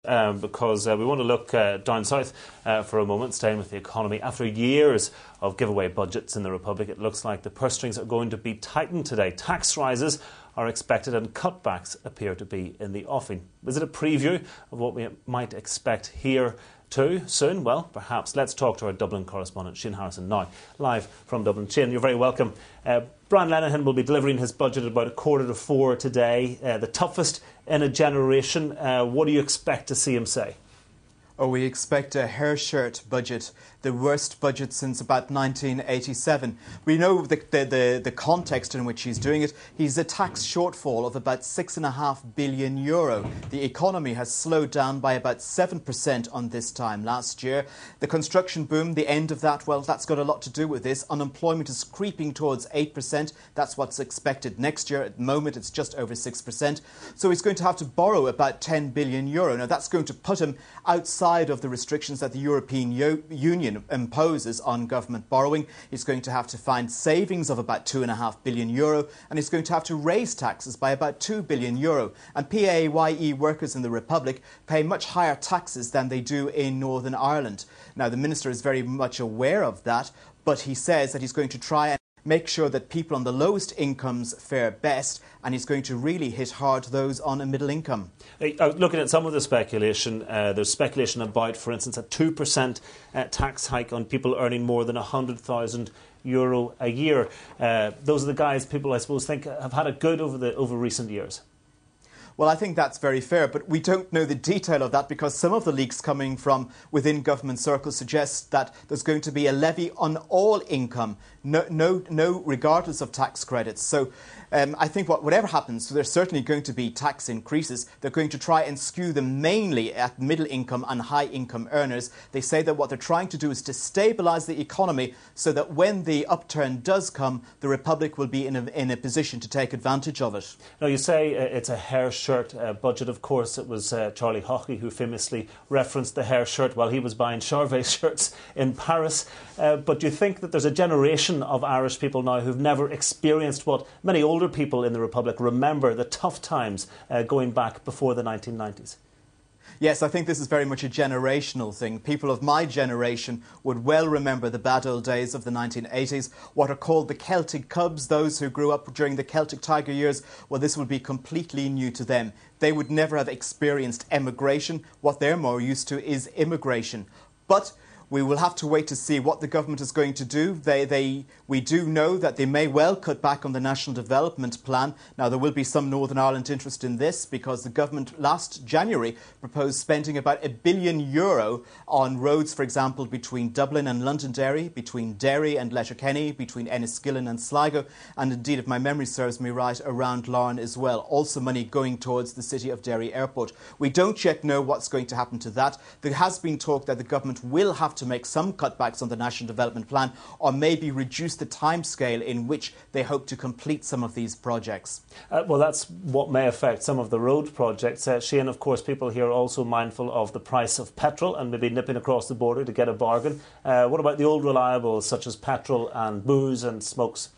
because we want to look down south for a moment, staying with the economy. After years of giveaway budgets in the Republic, it looks like the purse strings are going to be tightened today. Tax rises are expected and cutbacks appear to be in the offing. Is it a preview of what we might expect here too soon? Well, perhaps. Let's talk to our Dublin correspondent, Shane Harrison, now live from Dublin. Shane, you're very welcome. Brian Lenihan will be delivering his budget at about 3:45 today, the toughest in a generation. What do you expect to see him say? Oh, we expect a hair shirt budget, the worst budget since about 1987. We know the context in which he's doing it. He's a tax shortfall of about €6.5 billion. The economy has slowed down by about 7% on this time last year. The construction boom, the end of that, well, that's got a lot to do with this. Unemployment is creeping towards 8%. That's what's expected next year. At the moment, it's just over 6%. So he's going to have to borrow about €10 billion. Now, that's going to put him outside of the restrictions that the European Union imposes on government borrowing. He's going to have to find savings of about €2.5 billion, and he's going to have to raise taxes by about €2 billion. And PAYE workers in the Republic pay much higher taxes than they do in Northern Ireland. Now, the Minister is very much aware of that, but he says that he's going to try and make sure that people on the lowest incomes fare best, and he's going to really hit hard those on a middle income. Looking at some of the speculation, there's speculation about, for instance, a 2% tax hike on people earning more than €100,000 a year. Those are the guys people, I suppose, think have had it good over recent years. Well, I think that's very fair, but we don't know the detail of that because some of the leaks coming from within government circles suggest that there's going to be a levy on all income, no regardless of tax credits. So I think whatever happens, there's certainly going to be tax increases. They're going to try and skew them mainly at middle income and high income earners. They say that what they're trying to do is to stabilise the economy so that when the upturn does come, the Republic will be in a position to take advantage of it. Now, you say it's a hair shirt budget. Of course, it was Charlie Haughey who famously referenced the hair shirt while he was buying Charvet shirts in Paris. But do you think that there's a generation of Irish people now who've never experienced what many older people in the Republic remember, the tough times going back before the 1990s? Yes, I think this is very much a generational thing. People of my generation would well remember the bad old days of the 1980s, what are called the Celtic Cubs, those who grew up during the Celtic Tiger years. Well, this would be completely new to them. They would never have experienced emigration. What they're more used to is immigration. But we will have to wait to see what the government is going to do. We do know that they may well cut back on the National Development Plan. Now, there will be some Northern Ireland interest in this because the government last January proposed spending about €1 billion on roads, for example, between Dublin and Londonderry, between Derry and Letterkenny, between Enniskillen and Sligo, and indeed, if my memory serves me right, around Larne as well. Also money going towards the City of Derry Airport. We don't yet know what's going to happen to that. There has been talk that the government will have to make some cutbacks on the National Development Plan or maybe reduce the timescale in which they hope to complete some of these projects. Well, that's what may affect some of the road projects. Shane, of course, people here are also mindful of the price of petrol and maybe nipping across the border to get a bargain. What about the old reliables such as petrol and booze and smokes?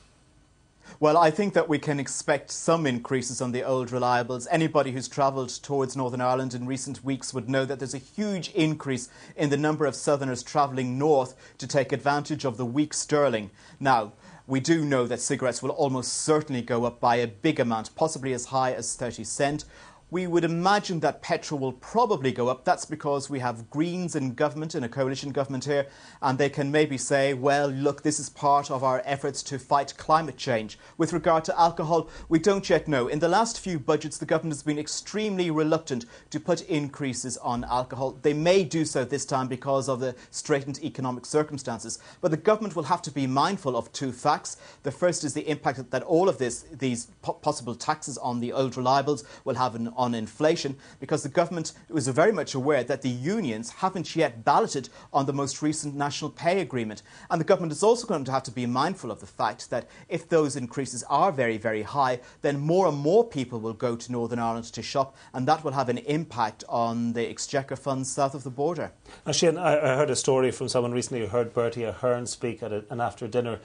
Well, I think that we can expect some increases on the old reliables. Anybody who's travelled towards Northern Ireland in recent weeks would know that there's a huge increase in the number of Southerners travelling north to take advantage of the weak sterling. Now, we do know that cigarettes will almost certainly go up by a big amount, possibly as high as 30 cent. We would imagine that petrol will probably go up. That's because we have Greens in government, in a coalition government here, and they can maybe say, well, look, this is part of our efforts to fight climate change. With regard to alcohol, we don't yet know. In the last few budgets, the government has been extremely reluctant to put increases on alcohol. They may do so this time because of the straitened economic circumstances. But the government will have to be mindful of two facts. The first is the impact that all of these possible taxes on the old reliables will have on inflation, because the government was very much aware that the unions haven't yet balloted on the most recent national pay agreement. And the government is also going to have to be mindful of the fact that if those increases are very, very high, then more and more people will go to Northern Ireland to shop, and that will have an impact on the exchequer funds south of the border. Now, Shane, I heard a story from someone recently who heard Bertie Ahern speak at an after-dinner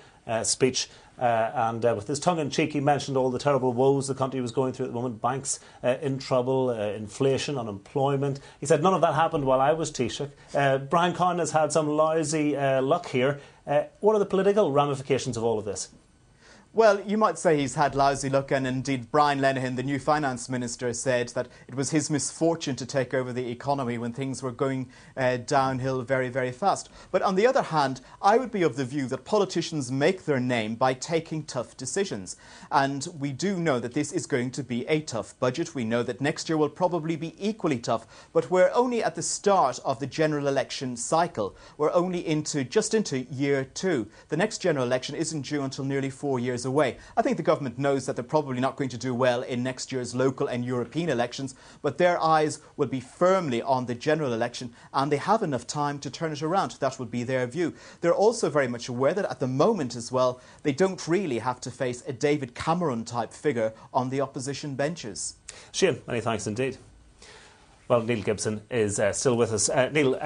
speech. And with his tongue-in-cheek, he mentioned all the terrible woes the country was going through at the moment. Banks in trouble, inflation, unemployment. He said none of that happened while I was Taoiseach. Brian Cowan has had some lousy luck here. What are the political ramifications of all of this? Well, you might say he's had lousy luck, and indeed Brian Lenihan, the new finance minister, said that it was his misfortune to take over the economy when things were going downhill very, very fast. But on the other hand, I would be of the view that politicians make their name by taking tough decisions. And we do know that this is going to be a tough budget. We know that next year will probably be equally tough. But we're only at the start of the general election cycle. We're only just into year 2. The next general election isn't due until nearly 4 years away. I think the government knows that they're probably not going to do well in next year's local and European elections, but their eyes will be firmly on the general election, and they have enough time to turn it around. That would be their view. They're also very much aware that at the moment as well, they don't really have to face a David Cameron type figure on the opposition benches. Shane, many thanks indeed. Well, Neill Gibson is still with us. Neill,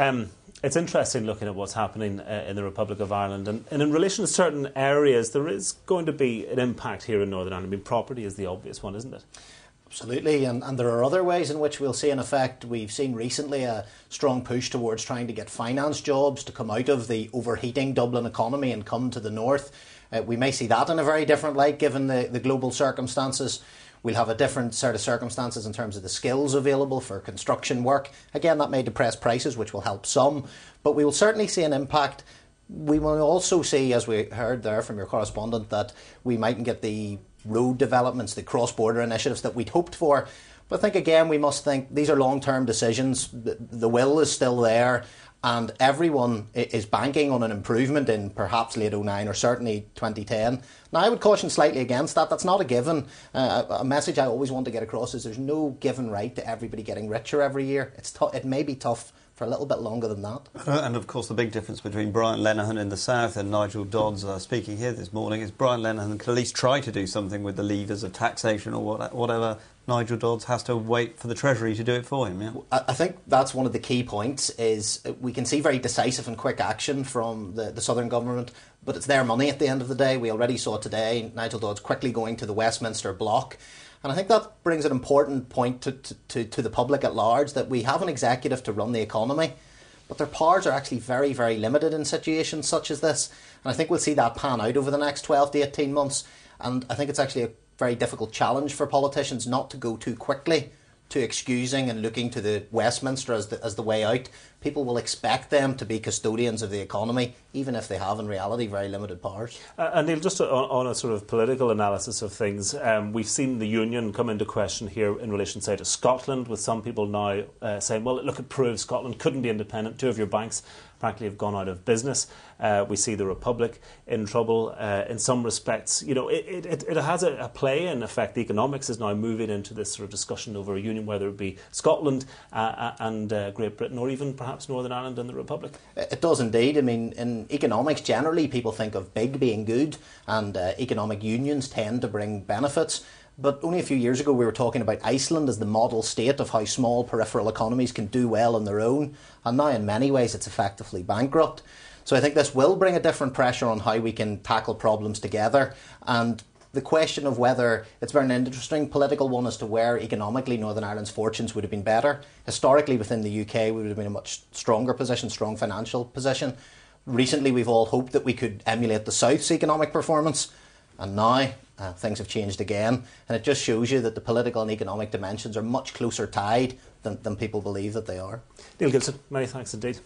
it's interesting looking at what's happening in the Republic of Ireland, and in relation to certain areas there is going to be an impact here in Northern Ireland. I mean, property is the obvious one, isn't it? Absolutely, and there are other ways in which we'll see an effect. We've seen recently a strong push towards trying to get finance jobs to come out of the overheating Dublin economy and come to the north. We may see that in a very different light given the global circumstances. We'll have a different set of circumstances in terms of the skills available for construction work. Again, that may depress prices, which will help some, but we will certainly see an impact. We will also see, as we heard there from your correspondent, that we mightn't get the road developments, the cross-border initiatives that we'd hoped for. But I think, again, we must think these are long-term decisions. The will is still there, and everyone is banking on an improvement in perhaps late 2009 or certainly 2010. Now, I would caution slightly against that. That's not a given. A message I always want to get across is there's no given right to everybody getting richer every year. It may be tough for a little bit longer than that. And of course the big difference between Brian Lenihan in the south and Nigel Dodds speaking here this morning is Brian Lenihan can at least try to do something with the levers of taxation or whatever. Nigel Dodds has to wait for the Treasury to do it for him. Yeah, I think that's one of the key points. Is we can see very decisive and quick action from the Southern government, but it's their money at the end of the day. We already saw today Nigel Dodds quickly going to the Westminster block. And I think that brings an important point to the public at large, that we have an executive to run the economy, but their powers are actually very, very limited in situations such as this. And I think we'll see that pan out over the next 12 to 18 months. And I think it's actually a very difficult challenge for politicians not to go too quickly to excusing and looking to the Westminster as the way out. People will expect them to be custodians of the economy, even if they have in reality very limited powers. And Neil, just on a sort of political analysis of things, we've seen the union come into question here in relation, say, to Scotland, with some people now saying, well, look, it proves Scotland couldn't be independent. 2 of your banks frankly have gone out of business. We see the Republic in trouble in some respects. You know, it has a play in effect. The economics is now moving into this sort of discussion over a union, whether it be Scotland and Great Britain, or even perhaps Northern Ireland and the Republic. It does indeed. I mean, in economics generally people think of big being good, and economic unions tend to bring benefits. But only a few years ago we were talking about Iceland as the model state of how small peripheral economies can do well on their own, and now in many ways it's effectively bankrupt. So I think this will bring a different pressure on how we can tackle problems together, and the question of whether it's very interesting political one as to where economically Northern Ireland's fortunes would have been better. Historically within the UK we would have been in a much stronger position, strong financial position. Recently we've all hoped that we could emulate the South's economic performance, and now things have changed again, and it just shows you that the political and economic dimensions are much closer tied than people believe that they are. Neill Gibson, many thanks indeed.